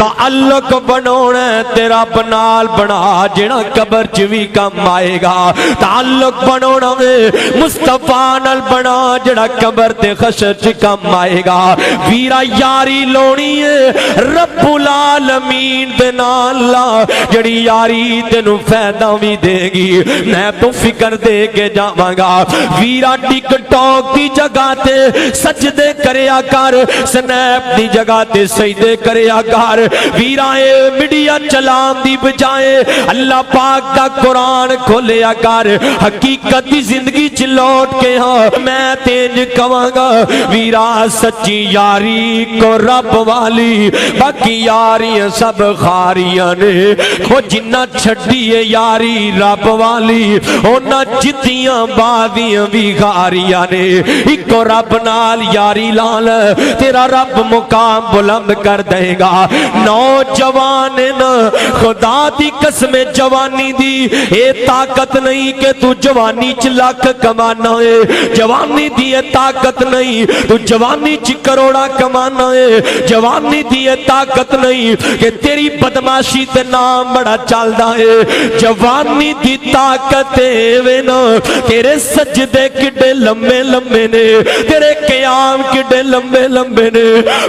تعلق بناونا تے رب نال بنا جڑا قبر چ وی کم آئے گا تعلق بناونا مصطفیٰ نال بنا جڑا قبر تے حشر چ کم آئے گا ویرا یاری لونی ہے رب العالمین دے نال جڑی یاری تینوں فائدہ بھی دے گی میں تو فکر دے کے جاواں گا ویرا ٹک ٹاک دی جگہ تے سجدے کریا کر سنیپ دی جگہ تے سجدے کریا کر ویرا اے میڈیا چلان دی بجائے اللہ پاک دا قرآن کھولیا کر حقیقت دی زندگی چ لوٹ کے ہاں میں تینج کہاں گا ویرا سچی یاری کو رب والی باقی یاریاں سب خاریاں نے وہ جنہ چھڑیے یاری رب والی اونا جتیاں بادیاں بھی خاریاں نے ایک رب نال یاری لال تیرا رب مقام بلند کر دے گا نوجوان خدا دی قسم جوانی دی اے طاقت نہیں کہ تو جوانی چ لاکھ کمانا ہے جوانی دی اے طاقت نہیں تو جوانی چ کروڑا کمانا ہے جوانی دی اے طاقت نہیں کہ تیری بدماشی تے نام بڑا چلدا ہے جوانی دی طاقت ہے نا تیرے سجدے کڈے لمبے لمبے نے تیرے قیام کڈے لمبے لمبے نے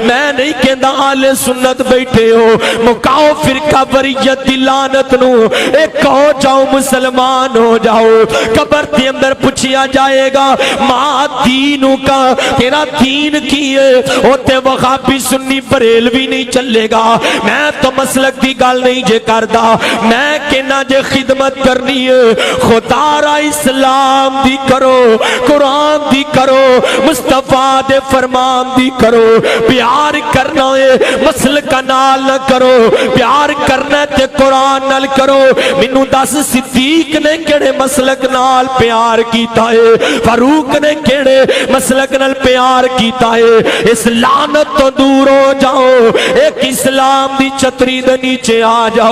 میں نہیں کہندا اہل سنت بیٹھے ہو مکاؤ فرقہ وریت دی لعنت نو ایک ہو جاؤ مسلمان ہو جاؤ قبر کے اندر پوچھیا جائے گا ماں دینوں کا تیرا دین کی ہے او تے وہابی سنی بریلوی نہیں چلے گا میں تو مسلک دی گل نہیں جے کردا میں کہنا جے خدمت کرنی ہے خدا را اسلام دی کرو قرآن دی کرو مصطفیٰ دے فرمان دی کرو پیار کرنا ہے مسلک نال نہ کرو پیار کرنا تے قرآن نال کرو منو دس صدیق نے کیڑے مسلک نال پیار کیتا ہے فاروق نے کیڑے مسلک نال پیار کیتا ہے اس لعنت تو دور ہو جاؤ ایک اسلام دی چھتری دے نیچے آ جاؤ